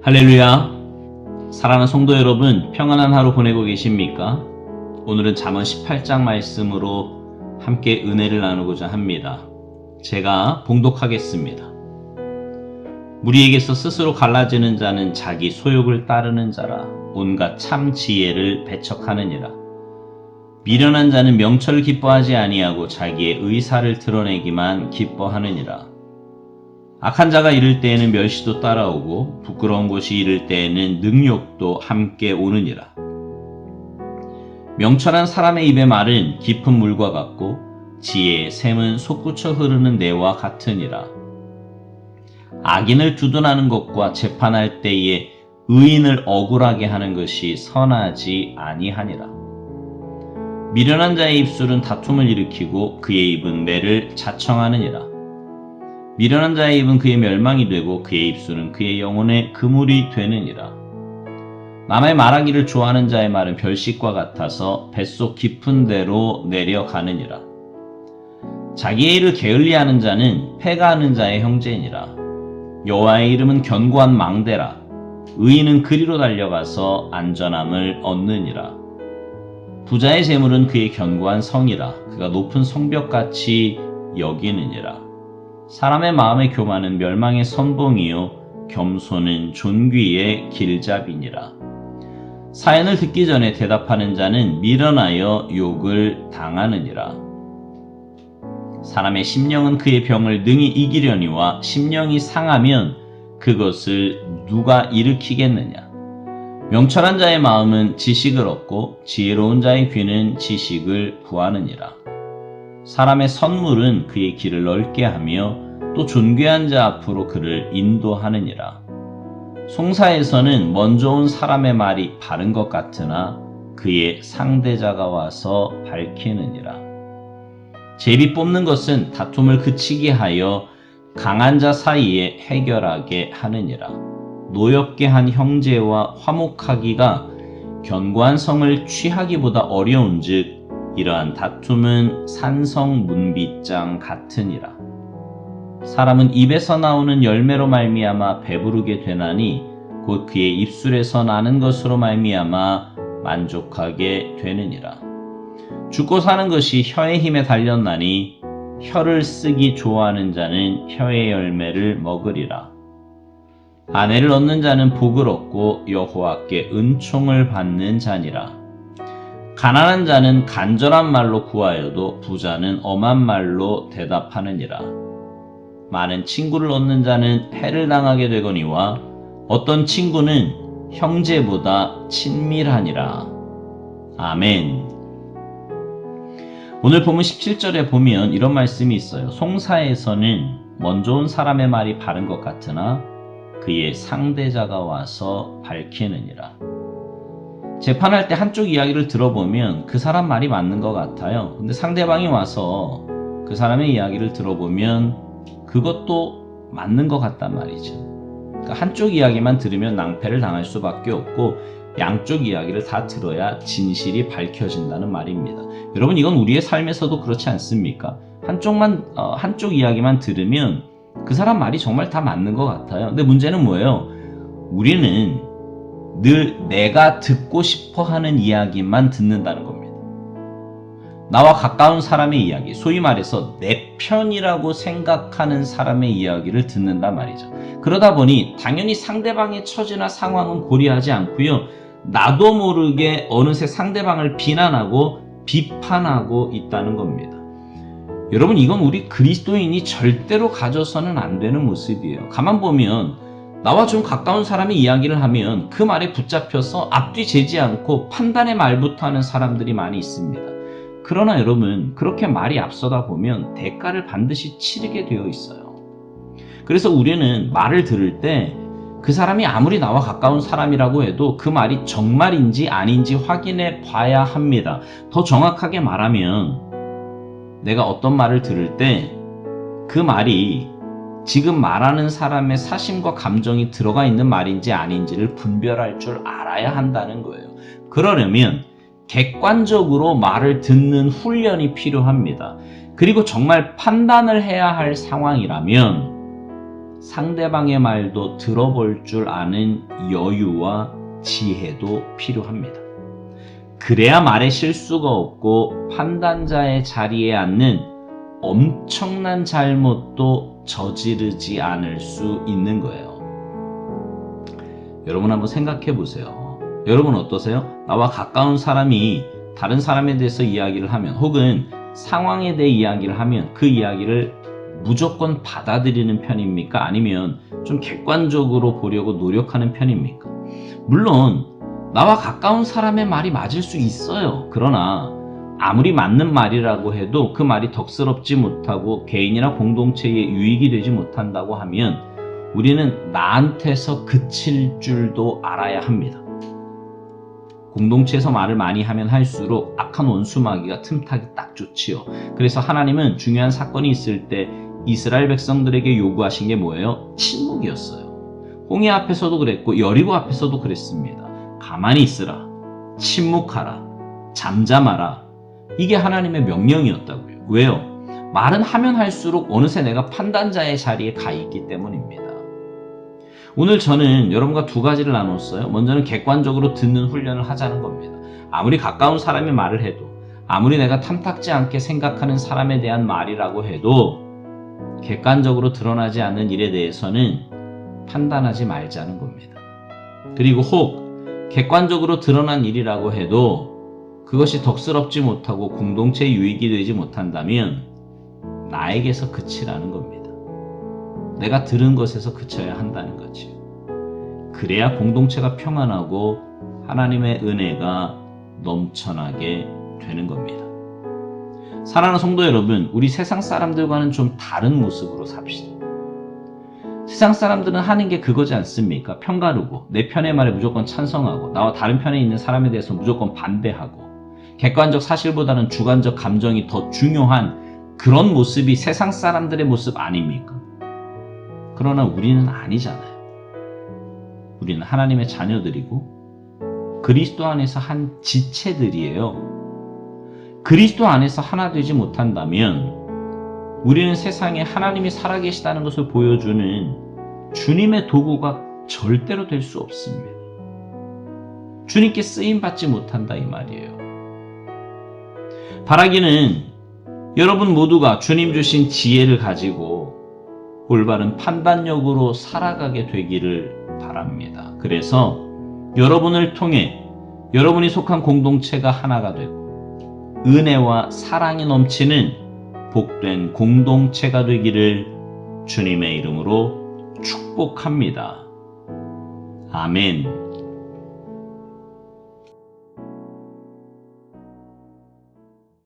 할렐루야! 사랑하는 성도 여러분, 평안한 하루 보내고 계십니까? 오늘은 잠언 18장 말씀으로 함께 은혜를 나누고자 합니다. 제가 봉독하겠습니다. 무리에게서 스스로 갈라지는 자는 자기 소욕을 따르는 자라. 온갖 참 지혜를 배척하느니라. 미련한 자는 명철을 기뻐하지 아니하고 자기의 의사를 드러내기만 기뻐하느니라. 악한 자가 이를 때에는 멸시도 따라오고 부끄러운 곳이 이를 때에는 능욕도 함께 오느니라. 명철한 사람의 입의 말은 깊은 물과 같고 지혜의 샘은 솟구쳐 흐르는 내와 같으니라. 악인을 두둔하는 것과 재판할 때에 의인을 억울하게 하는 것이 선하지 아니하니라. 미련한 자의 입술은 다툼을 일으키고 그의 입은 매를 자청하느니라. 미련한 자의 입은 그의 멸망이 되고 그의 입술은 그의 영혼의 그물이 되느니라. 남의 말하기를 좋아하는 자의 말은 별식과 같아서 뱃속 깊은 데로 내려가느니라. 자기의 일을 게을리하는 자는 패가하는 자의 형제니라. 여호와의 이름은 견고한 망대라. 의인은 그리로 달려가서 안전함을 얻느니라. 부자의 재물은 그의 견고한 성이라. 그가 높은 성벽같이 여기느니라. 사람의 마음의 교만은 멸망의 선봉이요 겸손은 존귀의 길잡이니라. 사연을 듣기 전에 대답하는 자는 미련하여 욕을 당하느니라. 사람의 심령은 그의 병을 능히 이기려니와 심령이 상하면 그것을 누가 일으키겠느냐. 명철한 자의 마음은 지식을 얻고 지혜로운 자의 귀는 지식을 구하느니라. 사람의 선물은 그의 길을 넓게 하며 또 존귀한 자 앞으로 그를 인도하느니라. 송사에서는 먼저 온 사람의 말이 바른 것 같으나 그의 상대자가 와서 밝히느니라. 제비 뽑는 것은 다툼을 그치게 하여 강한 자 사이에 해결하게 하느니라. 노엽게 한 형제와 화목하기가 견고한 성을 취하기보다 어려운즉 이러한 다툼은 산성 문빗장 같으니라. 사람은 입에서 나오는 열매로 말미암아 배부르게 되나니 곧 그의 입술에서 나는 것으로 말미암아 만족하게 되느니라. 죽고 사는 것이 혀의 힘에 달렸나니 혀를 쓰기 좋아하는 자는 혀의 열매를 먹으리라. 아내를 얻는 자는 복을 얻고 여호와께 은총을 받는 자니라. 가난한 자는 간절한 말로 구하여도 부자는 엄한 말로 대답하느니라. 많은 친구를 얻는 자는 해를 당하게 되거니와 어떤 친구는 형제보다 친밀하니라. 아멘. 오늘 본문 17절에 보면 이런 말씀이 있어요. 송사에서는 먼저 온 사람의 말이 바른 것 같으나 그의 상대자가 와서 밝히느니라. 재판할 때 한쪽 이야기를 들어보면 그 사람 말이 맞는 것 같아요. 근데 상대방이 와서 그 사람의 이야기를 들어보면 그것도 맞는 것 같단 말이죠. 그러니까 한쪽 이야기만 들으면 낭패를 당할 수밖에 없고 양쪽 이야기를 다 들어야 진실이 밝혀진다는 말입니다. 여러분, 이건 우리의 삶에서도 그렇지 않습니까? 한쪽 이야기만 들으면 그 사람 말이 정말 다 맞는 것 같아요. 근데 문제는 뭐예요? 우리는 늘 내가 듣고 싶어 하는 이야기만 듣는다는 겁니다. 나와 가까운 사람의 이야기, 소위 말해서 내 편이라고 생각하는 사람의 이야기를 듣는단 말이죠. 그러다 보니 당연히 상대방의 처지나 상황은 고려하지 않고요. 나도 모르게 어느새 상대방을 비난하고 비판하고 있다는 겁니다. 여러분, 이건 우리 그리스도인이 절대로 가져서는 안 되는 모습이에요. 가만 보면 나와 좀 가까운 사람이 이야기를 하면 그 말에 붙잡혀서 앞뒤 재지 않고 판단의 말부터 하는 사람들이 많이 있습니다. 그러나 여러분, 그렇게 말이 앞서다 보면 대가를 반드시 치르게 되어 있어요. 그래서 우리는 말을 들을 때 그 사람이 아무리 나와 가까운 사람이라고 해도 그 말이 정말인지 아닌지 확인해 봐야 합니다. 더 정확하게 말하면 내가 어떤 말을 들을 때 그 말이 지금 말하는 사람의 사심과 감정이 들어가 있는 말인지 아닌지를 분별할 줄 알아야 한다는 거예요. 그러려면 객관적으로 말을 듣는 훈련이 필요합니다. 그리고 정말 판단을 해야 할 상황이라면 상대방의 말도 들어볼 줄 아는 여유와 지혜도 필요합니다. 그래야 말에 실수가 없고 판단자의 자리에 앉는 엄청난 잘못도 저지르지 않을 수 있는 거예요. 여러분 한번 생각해 보세요. 여러분 어떠세요? 나와 가까운 사람이 다른 사람에 대해서 이야기를 하면 혹은 상황에 대해 이야기를 하면 그 이야기를 무조건 받아들이는 편입니까? 아니면 좀 객관적으로 보려고 노력하는 편입니까? 물론 나와 가까운 사람의 말이 맞을 수 있어요. 그러나 아무리 맞는 말이라고 해도 그 말이 덕스럽지 못하고 개인이나 공동체에 유익이 되지 못한다고 하면 우리는 나한테서 그칠 줄도 알아야 합니다. 공동체에서 말을 많이 하면 할수록 악한 원수마귀가 틈타기 딱 좋지요. 그래서 하나님은 중요한 사건이 있을 때 이스라엘 백성들에게 요구하신 게 뭐예요? 침묵이었어요. 홍해 앞에서도 그랬고 여리고 앞에서도 그랬습니다. 가만히 있으라, 침묵하라, 잠잠하라. 이게 하나님의 명령이었다고요. 왜요? 말은 하면 할수록 어느새 내가 판단자의 자리에 가 있기 때문입니다. 오늘 저는 여러분과 두 가지를 나눴어요. 먼저는 객관적으로 듣는 훈련을 하자는 겁니다. 아무리 가까운 사람의 말을 해도, 아무리 내가 탐탁지 않게 생각하는 사람에 대한 말이라고 해도 객관적으로 드러나지 않는 일에 대해서는 판단하지 말자는 겁니다. 그리고 혹 객관적으로 드러난 일이라고 해도 그것이 덕스럽지 못하고 공동체에 유익이 되지 못한다면 나에게서 그치라는 겁니다. 내가 들은 것에서 그쳐야 한다는 거지요. 그래야 공동체가 평안하고 하나님의 은혜가 넘쳐나게 되는 겁니다. 사랑하는 성도 여러분, 우리 세상 사람들과는 좀 다른 모습으로 삽시다. 세상 사람들은 하는 게 그거지 않습니까? 편가르고 내 편의 말에 무조건 찬성하고 나와 다른 편에 있는 사람에 대해서 무조건 반대하고 객관적 사실보다는 주관적 감정이 더 중요한 그런 모습이 세상 사람들의 모습 아닙니까? 그러나 우리는 아니잖아요. 우리는 하나님의 자녀들이고 그리스도 안에서 한 지체들이에요. 그리스도 안에서 하나 되지 못한다면 우리는 세상에 하나님이 살아계시다는 것을 보여주는 주님의 도구가 절대로 될 수 없습니다. 주님께 쓰임받지 못한다 이 말이에요. 바라기는 여러분 모두가 주님 주신 지혜를 가지고 올바른 판단력으로 살아가게 되기를 바랍니다. 그래서 여러분을 통해 여러분이 속한 공동체가 하나가 되고 은혜와 사랑이 넘치는 복된 공동체가 되기를 주님의 이름으로 축복합니다. 아멘.